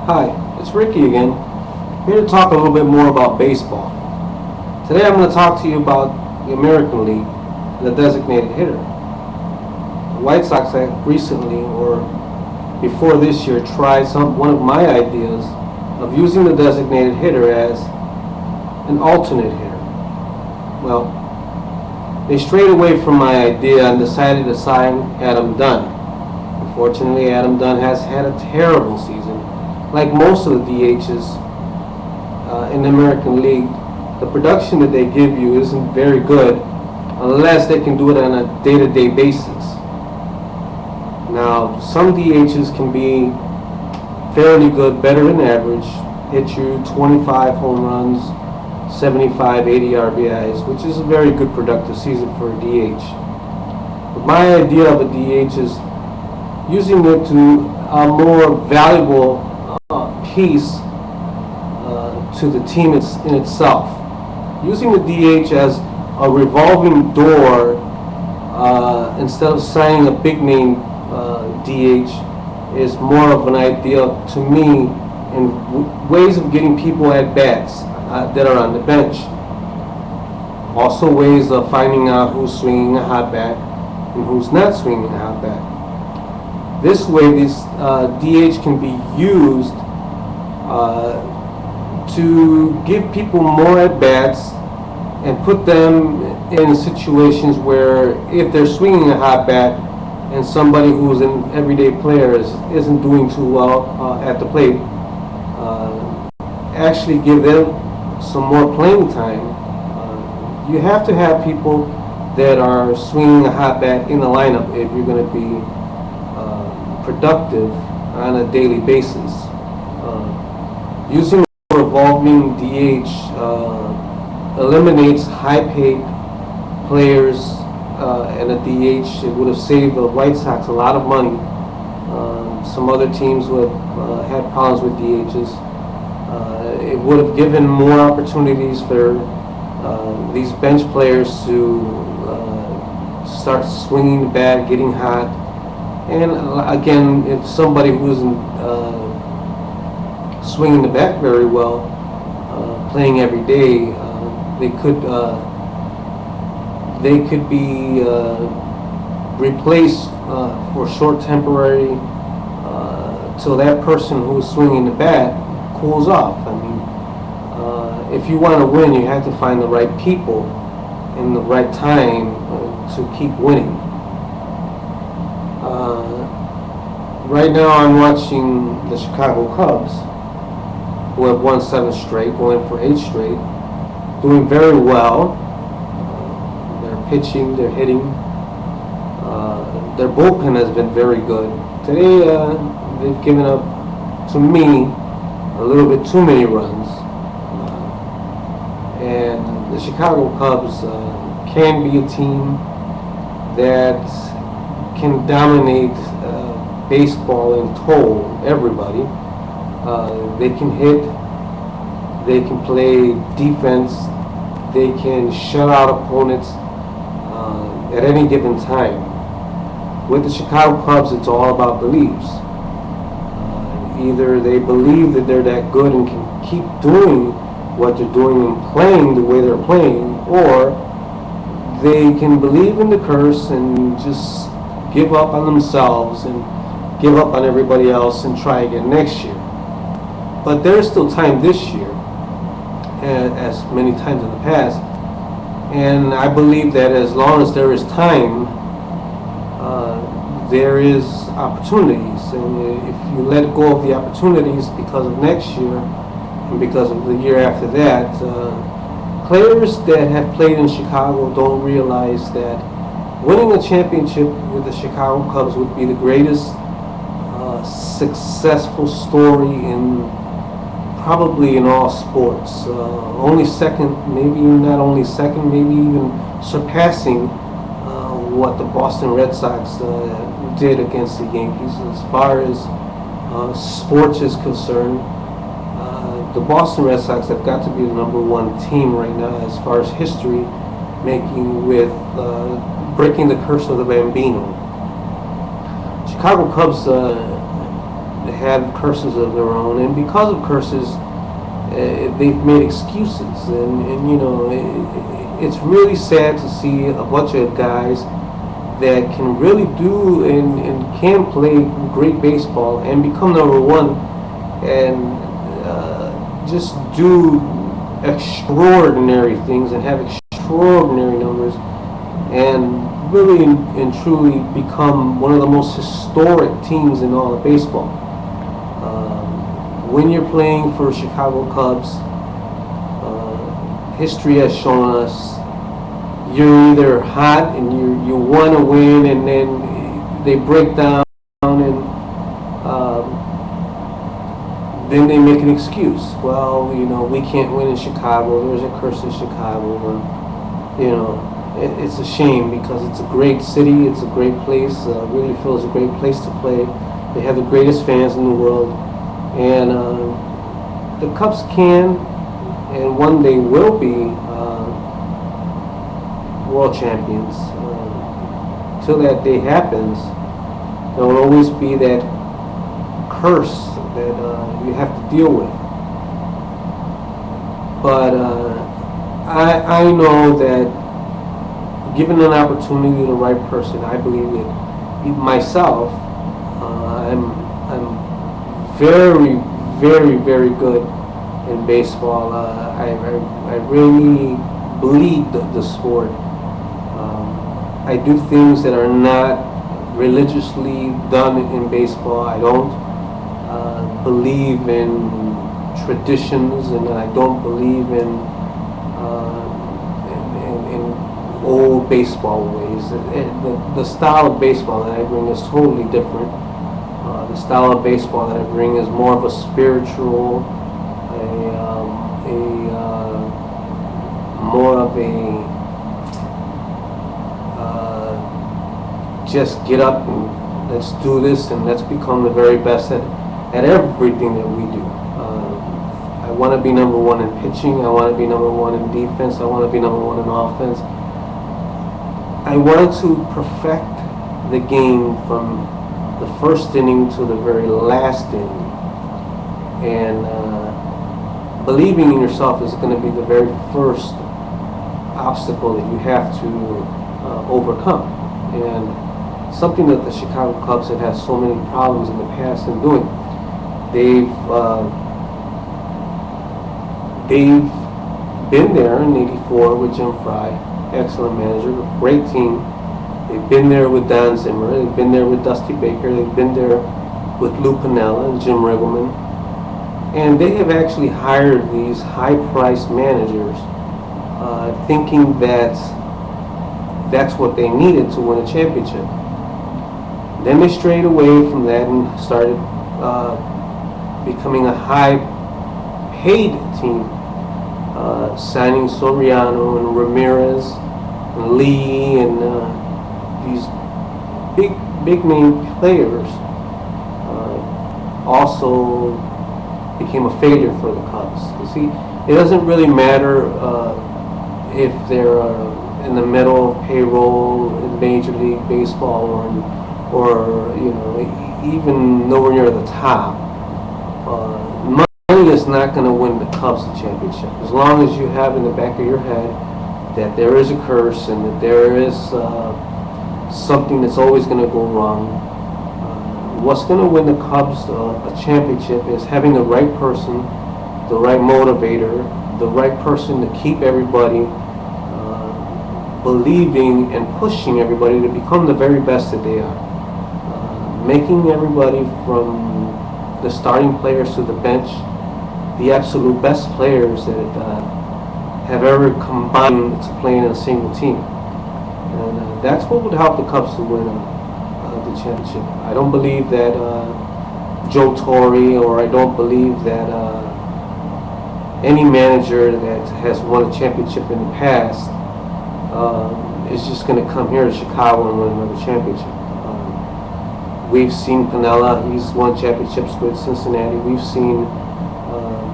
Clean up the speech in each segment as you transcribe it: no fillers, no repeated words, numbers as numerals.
Hi, it's Ricky again, here to talk a little bit more about baseball. Today I'm going to talk to you about the American League and the designated hitter. The White Sox have recently, or before this year, tried one of my ideas of using the designated hitter as an alternate hitter. Well, they strayed away from my idea and decided to sign Adam Dunn. Unfortunately, Adam Dunn has had a terrible season. Like most of the DHs in the American League, the production that they give you isn't very good unless they can do it on a day-to-day basis. Now, some DHs can be fairly good, better than average, hit you 25 home runs, 75, 80 RBIs, which is a very good productive season for a DH. But my idea of a DH is using it to a more valuable piece to the team in itself. Using the DH as a revolving door instead of signing a big name DH is more of an idea to me in ways of getting people at bats that are on the bench. Also ways of finding out who's swinging a hot bat and who's not swinging a hot bat. This way, this DH can be used to give people more at-bats and put them in situations where if they're swinging a hot bat and somebody who's an everyday player isn't doing too well at the plate, actually give them some more playing time. You have to have people that are swinging a hot bat in the lineup if you're going to be productive on a daily basis. Using a revolving DH eliminates high-paid players, and a DH. It would have saved the White Sox a lot of money. Some other teams would have had problems with DHs. It would have given more opportunities for these bench players to start swinging the bat, getting hot. And again, if somebody who isn't swinging the bat very well, playing every day, they could be replaced for short temporary till that person who's swinging the bat cools off. I mean, if you want to win, you have to find the right people in the right time to keep winning. Right now I'm watching the Chicago Cubs, who have won 7 straight, going for 8 straight, doing very well. They're pitching, they're hitting. Their bullpen has been very good. Today they've given up, to me, a little bit too many runs. And the Chicago Cubs can be a team that can dominate baseball and toll everybody. They can hit, they can play defense, they can shut out opponents at any given time. With the Chicago Cubs, it's all about beliefs. Either they believe that they're that good and can keep doing what they're doing and playing the way they're playing, or they can believe in the curse and just give up on themselves and give up on everybody else and try again next year. But there's still time this year, as many times in the past, and I believe that as long as there is time, there is opportunities, and if you let go of the opportunities because of next year and because of the year after that, players that have played in Chicago don't realize that winning a championship with the Chicago Cubs would be the greatest successful story in probably in all sports. Only second, maybe not only second, maybe even surpassing what the Boston Red Sox did against the Yankees. As far as sports is concerned, the Boston Red Sox have got to be the #1 team right now as far as history making, with breaking the curse of the Bambino. Chicago Cubs have curses of their own, and because of curses, they've made excuses, and you know, it's really sad to see a bunch of guys that can really do and can play great baseball and become number one and just do extraordinary things and have extraordinary numbers and really and truly become one of the most historic teams in all of baseball. When you're playing for Chicago Cubs, history has shown us you're either hot and you want to win, and then they break down and then they make an excuse. Well, you know, we can't win in Chicago. There's a curse in Chicago. And, you know, it's a shame because it's a great city. It's a great place. Really feels a great place to play. They have the greatest fans in the world. And the Cubs can and one day will be world champions. Till that day happens, there will always be that curse that you have to deal with. But I know that given an opportunity to the right person, I believe that myself, I'm very, very, very good in baseball. I really bleed the sport. I do things that are not religiously done in baseball. I don't believe in traditions, and I don't believe in old baseball ways. The style of baseball that I bring is totally different. The style of baseball that I bring is more of a spiritual, more of a just get up and let's do this and let's become the very best at everything that we do. I want to be number one in pitching. I want to be number one in defense. I want to be number one in offense. I wanted to perfect the game from the first inning to the very last inning. And believing in yourself is going to be the very first obstacle that you have to overcome. And something that the Chicago Cubs have had so many problems in the past in doing. They've been there in '84 with Jim Fry, excellent manager, great team. They've been there with Don Zimmer. They've been there with Dusty Baker. They've been there with Lou Piniella and Jim Riggleman. And they have actually hired these high-priced managers thinking that that's what they needed to win a championship. Then they strayed away from that and started becoming a high-paid team, signing Soriano and Ramirez and Lee and these big name players. Also became a failure for the Cubs. You see, it doesn't really matter if they're in the middle of payroll in Major League Baseball or you know, even nowhere near the top. Money is not going to win the Cubs the championship. As long as you have in the back of your head that there is a curse and that there is something that's always going to go wrong. What's going to win the Cubs a championship is having the right person, the right motivator, the right person to keep everybody believing and pushing everybody to become the very best that they are. Making everybody from the starting players to the bench the absolute best players that have ever combined to play in a single team. And that's what would help the Cubs to win the championship. I don't believe that Joe Torre, or I don't believe that any manager that has won a championship in the past is just going to come here to Chicago and win another championship. We've seen Piniella, he's won championships with Cincinnati. We've seen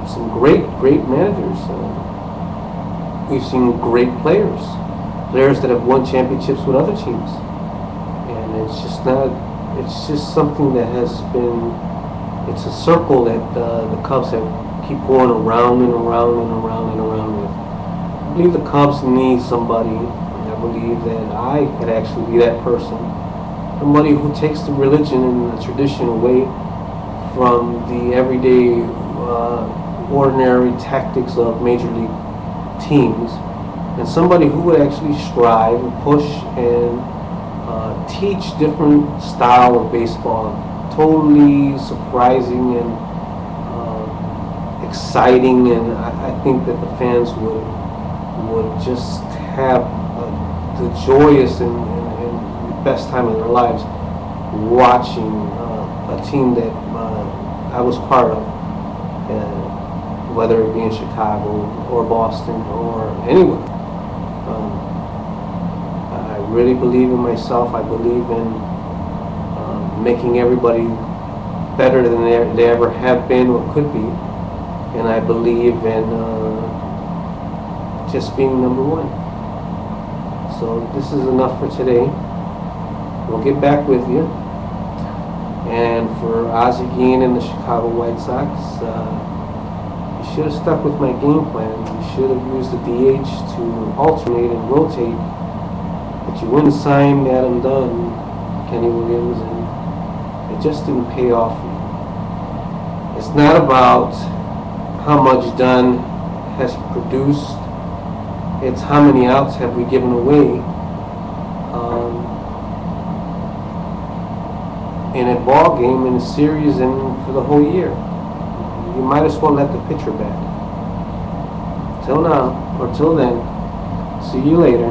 some great managers. We've seen great players that have won championships with other teams. And it's just something that has been it's a circle that the Cubs have keep going around and around and around and around with. I believe the Cubs need somebody, and I believe that I could actually be that person. Somebody who takes the religion and the tradition away from the everyday, ordinary tactics of major league teams, and somebody who would actually strive and push and teach different style of baseball, totally surprising and exciting, and I think that the fans would just have the joyous and best time of their lives watching a team that I was part of, whether it be in Chicago or Boston or anywhere. I really believe in myself. I believe in making everybody better than they ever have been or could be, and I believe in just being number one. So this is enough for today. We'll get back with you. And for Ozzie Guillen and the Chicago White Sox, you should have stuck with my game plan. You should have used the DH to alternate and rotate, but you wouldn't sign Adam Dunn, Kenny Williams, and it just didn't pay off for you. It's not about how much Dunn has produced, it's how many outs have we given away in a ball game, in a series, and for the whole year. You might as well let the pitcher bat. Till now, or till then, see you later.